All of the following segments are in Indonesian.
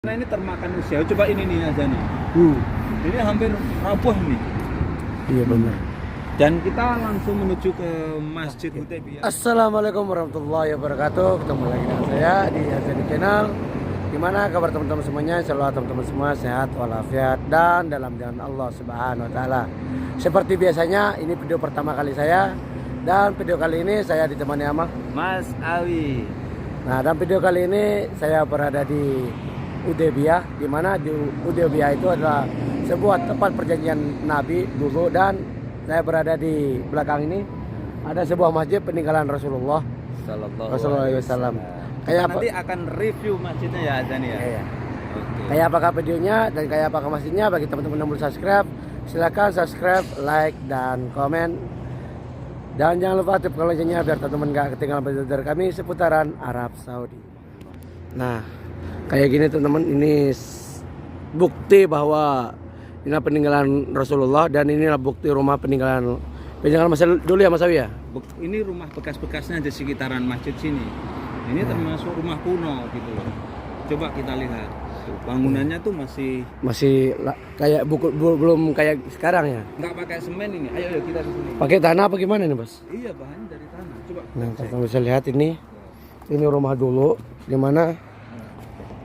Karena ini termakan usia. Coba ini nih aja nih. Ini hampir rapuh nih. Iya benar. Dan kita langsung menuju ke Masjid Hudzaibiyah. Assalamualaikum warahmatullahi wabarakatuh. Ketemu lagi dengan saya di Azani Channel. Gimana kabar teman-teman semuanya? Insyaallah teman-teman semua sehat walafiat dan dalam jalan Allah Subhanahu wa taala. Seperti biasanya ini video pertama kali saya, dan video kali ini saya ditemani sama Mas Awi. Nah, dalam video kali ini saya berada di Hudzaibiyah, di mana di Hudzaibiyah itu adalah sebuah tempat perjanjian Nabi dulu, dan saya berada di belakang ini ada sebuah masjid peninggalan Rasulullah Sallallahu Alaihi Wasallam. Kita Kayak nanti akan review masjidnya ya Azani ya. Iya. Oke. Kayak apakah videonya dan kayak apakah masjidnya? Bagi teman-teman yang belum subscribe, silakan subscribe, like dan komen. Dan jangan lupa aktifkan loncengnya biar teman-teman gak ketinggalan video dari kami seputaran Arab Saudi. Nah, kayak gini teman-teman, ini bukti bahwa ini peninggalan Rasulullah, dan inilah bukti rumah peninggalan masa dulu ya Mas Awi ya. Ini rumah bekas-bekasnya di sekitaran masjid sini. Ini termasuk rumah kuno gitu loh. Coba kita lihat. Tuh, bangunannya tuh masih Kayak belum kayak sekarang ya. nggak pakai semen ini. Ayo kita ke sini. Pakai tanah apa gimana nih, Bos? Iya, bahannya dari tanah. Coba. Nah, teman-teman bisa lihat ini rumah dulu, dimana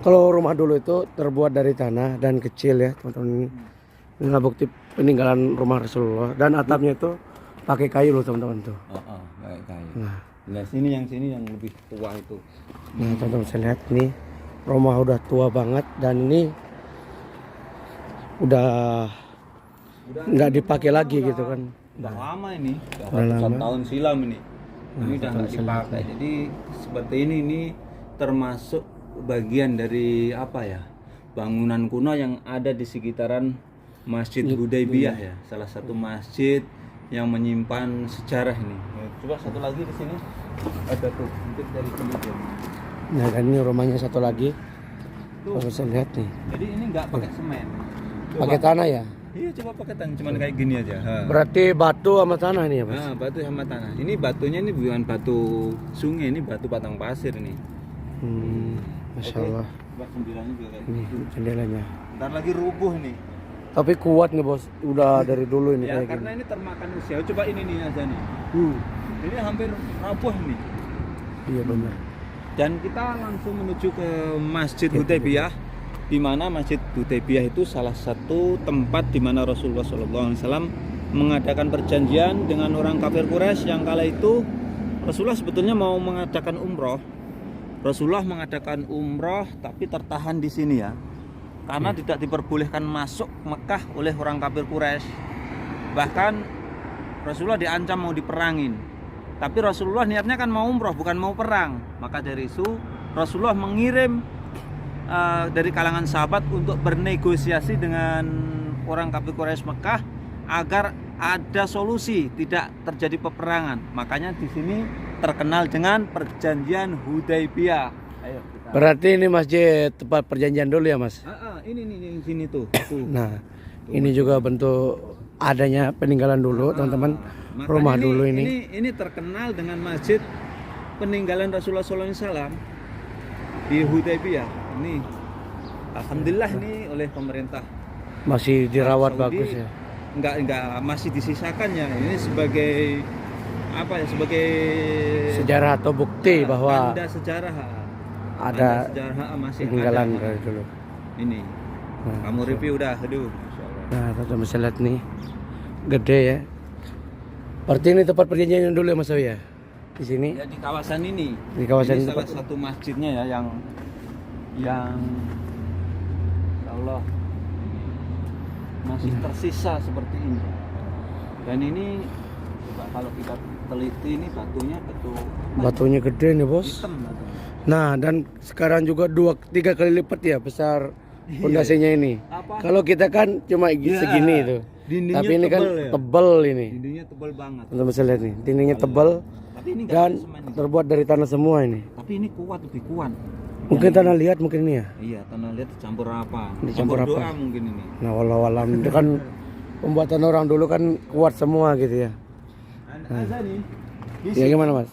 kalau rumah dulu itu terbuat dari tanah dan kecil ya teman-teman. Inilah bukti peninggalan rumah Rasulullah, dan atapnya itu pakai kayu loh teman-teman tuh. Pakai kayu. Nah, sini yang lebih tua itu. nah teman-teman bisa lihat nih, rumah udah tua banget, dan ini udah nggak dipakai lagi gitu kan. Udah lama ini, udah Udah ratusan lama. tahun silam ini. Ini udah nggak bisa lihat dipakai. Jadi seperti ini termasuk bagian dari apa ya? Bangunan kuno yang ada di sekitaran Masjid Hudzaibiyah ya. Salah satu masjid yang menyimpan sejarah ini. Coba satu lagi di sini ada tuh, mungkin dari sini tuh. Nah, dan ini rumahnya satu lagi. Tuh. Bisa lihat nih, Jadi ini nggak pakai semen. pakai tanah ya. Iya, coba pakai tanah, cuman kayak gini aja. Ha. Berarti batu sama tanah nih ya, Mas. Nah, batu sama tanah. Ini batunya ini bukan batu sungai, ini batu patang pasir ini. Masya Allah. Coba jendela juga kayak Ini gitu. jendelanya. Ntar lagi rubuh nih. Tapi kuat nih Bos, udah dari dulu ini Ya kayak karena gini. ini termakan usia. Coba ini nih aja nih. Ini hampir rapuh nih. Iya benar. Dan kita langsung menuju ke Masjid Hudzaibiyah, di mana Masjid Hudzaibiyah itu salah satu tempat di mana Rasulullah SAW mengadakan perjanjian dengan orang kafir Quraisy yang kala itu Rasulullah sebetulnya mau mengadakan umroh. Rasulullah mengadakan umroh tapi tertahan di sini ya, karena tidak diperbolehkan masuk Mekah oleh orang kafir Quraisy. Bahkan Rasulullah diancam mau diperangin. Tapi Rasulullah niatnya kan mau umroh, bukan mau perang. Maka dari itu Rasulullah mengirim dari kalangan sahabat untuk bernegosiasi dengan orang kafir Quraisy Mekah agar ada solusi, tidak terjadi peperangan. Makanya di sini terkenal dengan perjanjian Hudzaibiyah. Ayo kita. Berarti ini masjid tempat perjanjian dulu ya Mas. Ini nih sini tuh. Nah, ini juga bentuk adanya peninggalan dulu teman-teman. Makanya Rumah dulu ini. Ini terkenal dengan masjid peninggalan Rasulullah SAW di Hudzaibiyah. Ini alhamdulillah ini oleh pemerintah Masih dirawat Saudi, bagus ya. Enggak masih disisakan ya. Ini sebagai apa ya? Sebagai Sejarah atau bukti bahwa tanda sejarah. ada Sejarah masih peninggalan ada. dari dulu. Ini. Nah, Kamu review udah, aduh. Masyaallah. Nah, teman-teman bisa lihat nih, gede ya. Berarti ini tempat perjanjian yang dulu ya Mas Awi ya? Di sini? Ya di kawasan ini. Di kawasan ini tempat- salah satu masjidnya ya yang ya Allah masih tersisa seperti ini. Dan ini coba kalau kita teliti ini batunya Batunya gede nih Bos. hitam batunya. Nah, dan sekarang juga 2-3 kali lipat ya besar pondasinya ini. Apa? Kalau kita kan cuma segini itu. Dindingnya Tapi ini kan tebal ya? tebel ini. Dindingnya tebal banget. Teman-teman bisa lihat nih, dindingnya tebel Tapi ini nggak dan ada semen ini. terbuat dari tanah semua ini. Tapi ini kuat, lebih kuat. Mungkin tanah liat mungkin ini ya. Iya, tanah liat dicampur apa? Dicampur Campur apa? doa mungkin ini. Nah, wallahualam itu kan pembuatan orang dulu kan kuat semua gitu ya. Ada nih. Di Ya gimana Mas?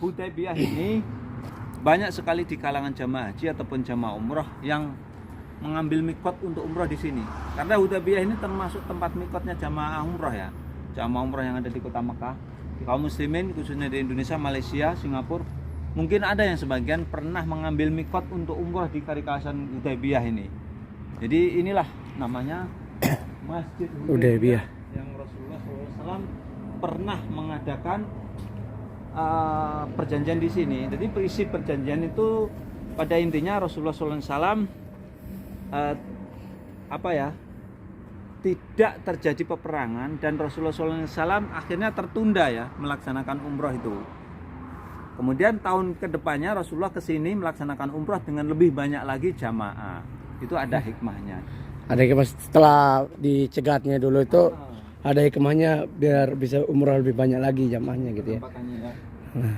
Hudzaibiyah ini banyak sekali di kalangan jamaah haji ataupun jamaah umroh yang mengambil mikot untuk umroh di sini. Karena Hudaybiyah ini termasuk tempat mikotnya jamaah umroh ya. Jamaah umroh yang ada di kota Mekah. Kaum muslimin khususnya di Indonesia, Malaysia, Singapura, mungkin ada yang sebagian pernah mengambil mikot untuk umroh di kawasan Hudaybiyah ini. Jadi inilah namanya Masjid Hudaybiyah yang Rasulullah SAW pernah mengadakan perjanjian di sini. Jadi prinsip perjanjian itu pada intinya Rasulullah SAW tidak terjadi peperangan dan Rasulullah SAW akhirnya tertunda ya melaksanakan umroh itu. Kemudian tahun kedepannya Rasulullah kesini melaksanakan umroh dengan lebih banyak lagi jamaah. Itu ada hikmahnya. Ada hikmah setelah dicegatnya dulu itu ada hikmahnya biar bisa umrah lebih banyak lagi jamaahnya gitu ya. Nah,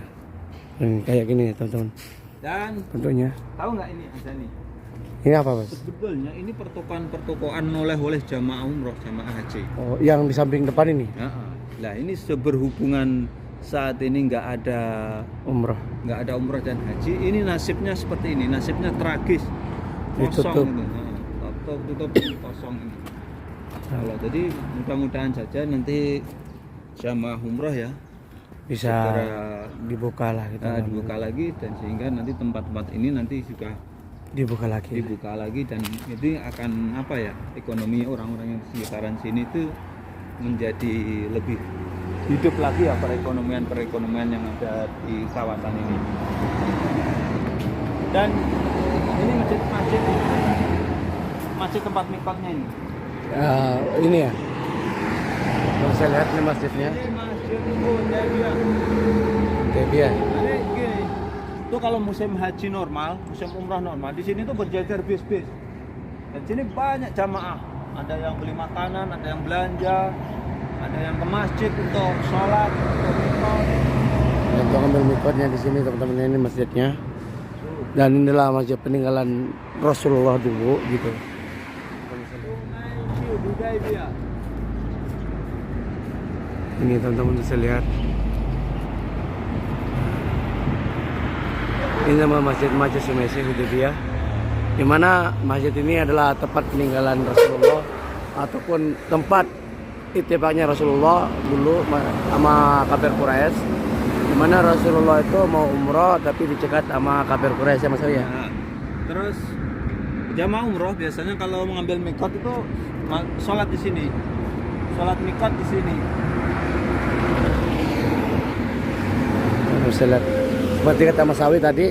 kayak gini teman-teman. Dan tentunya. Tahu nggak ini ada nih? Ini apa Mas? Sebetulnya ini pertokoan oleh jamaah umroh, jamaah haji. Oh, yang di samping depan ini? Nah, ini seberhubungan saat ini nggak ada umroh dan haji. Ini nasibnya seperti ini, nasibnya tragis. Kosong ini. Tutup kosong ini. Kalau jadi mudah-mudahan saja nanti jamaah umroh ya bisa dibuka lah gitu. Dibuka lagi dan sehingga nanti tempat-tempat ini nanti juga dibuka lagi dan itu akan ekonomi orang-orang yang di sekitaran sini itu menjadi lebih hidup lagi ya perekonomian yang ada di kawasan ini. Dan ini masjid tempat mikotnya ini. Ini ya. Kalau saya lihat nih masjidnya. Ini Masjid Hudaybiyah. Itu kalau musim haji normal, musim umrah normal, di sini tuh berjajar bis-bis. Dan sini banyak jamaah. Ada yang beli makanan, ada yang belanja, ada yang ke masjid untuk sholat, untuk mikot. Untuk ambil mikotnya di sini teman-teman, ini masjidnya. Dan inilah masjid peninggalan Rasulullah dulu gitu. Ini teman-teman bisa lihat. Ini nama masjid Hudaybiyah, di mana masjid ini adalah tempat peninggalan Rasulullah ataupun tempat itibaknya Rasulullah dulu sama kafir Quraisy, di mana Rasulullah itu mau umroh tapi dicegat sama kafir Quraisy ya Mas ya. Nah, terus jamaah umroh biasanya kalau mengambil mikot itu sholat di sini, sholat mikot di sini. Bisa lihat. Seperti kata Mas Sawi tadi,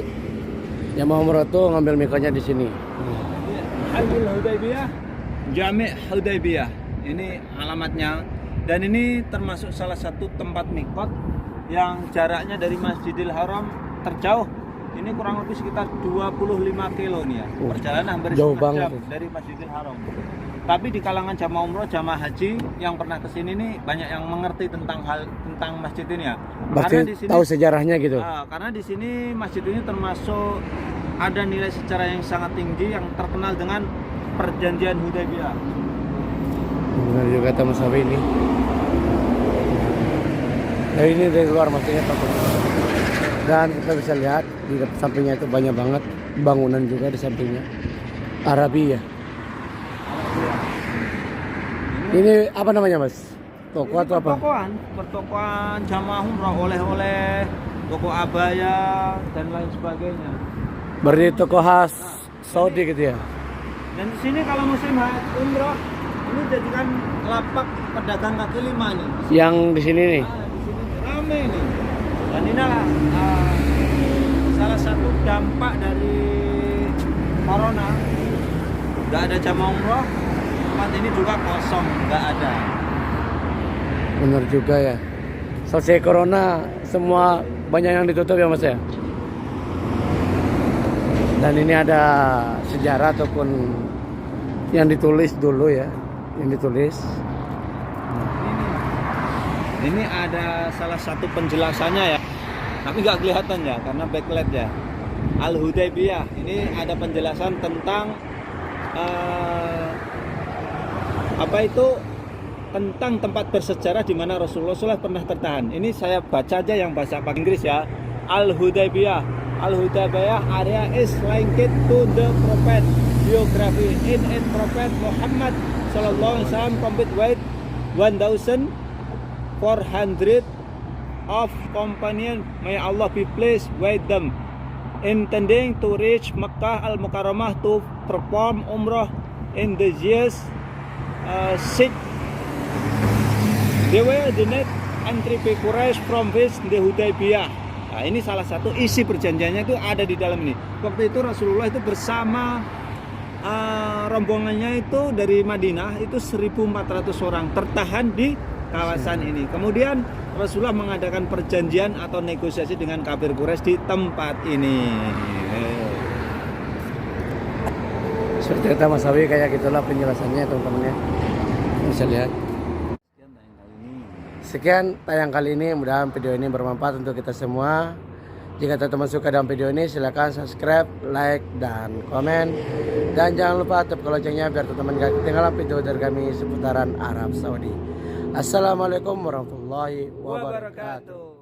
yang mau umroh tuh ngambil mikotnya di sini. Al Hudaybiyah, Jami' Hudaybiyah. Ini alamatnya. Dan ini termasuk salah satu tempat mikot yang jaraknya dari Masjidil Haram terjauh. Ini kurang lebih sekitar 25 kilo nih ya. Perjalanan hampir jauh setengah banget jam dari Masjidil Haram. Tapi di kalangan jamaah umroh, jamaah haji yang pernah kesini nih banyak yang mengerti tentang masjid ini ya. Karena di sini tahu sejarahnya gitu. Karena di sini masjid ini termasuk ada nilai sejarah yang sangat tinggi yang terkenal dengan perjanjian Hudaybiyah. Benar juga kata Mas Sawi ini. Nah, ini dari luar masjidnya dan kita bisa lihat di sampingnya itu banyak banget bangunan juga di sampingnya. Arabia. Ini apa namanya Mas? Toko atau apa? Pertokoan jamaah umroh, oleh-oleh, toko abaya dan lain sebagainya. Berarti toko khas Saudi gitu ya. Dan di sini kalau musim umroh ini jadikan lapak pedagang kaki lima nih. Yang di sini nih. Di sini ramai nih. Dan inilah salah satu dampak dari corona. Nggak ada jamaah umroh, tempat ini juga kosong, nggak ada. Benar juga ya. Selesai corona semua banyak yang ditutup ya Mas ya. Dan ini ada sejarah ataupun yang ditulis dulu ya, yang ditulis. Ini ada salah satu penjelasannya ya, tapi nggak kelihatan ya karena backlight ya. Al Hudaybiyah ini ada penjelasan tentang tentang tempat bersejarah di mana Rasulullah SAW pernah tertahan. Ini saya baca aja yang bahasa Inggris ya. Al Hudaybiyah area is linked to the Prophet biography in Prophet Muhammad sallallahu alaihi wasallam complete with 1,400 of companion, may Allah be pleased with them, intending to reach Makkah al-Mukarramah to perform Umrah in the years 6. They were the net entry by Quraisy from West the Hudaybiyah. Nah, ini salah satu isi perjanjiannya itu ada di dalam ini. Waktu itu Rasulullah itu bersama rombongannya itu dari Madinah itu 1.400 orang tertahan di kawasan ini. Kemudian Rasulullah mengadakan perjanjian atau negosiasi dengan kafir Quraisy di tempat ini. Seperti kata Mas Awi, kayak gitulah penjelasannya teman-teman ya. Bisa lihat. Sekian tayang kali ini, mudah-mudahan video ini bermanfaat untuk kita semua. Jika teman-teman suka dengan video ini, silahkan subscribe, like, dan komen. Dan jangan lupa aktifkan loncengnya biar teman-teman gak ketinggalan video dari kami seputaran Arab Saudi. Assalamualaikum warahmatullahi wabarakatuh.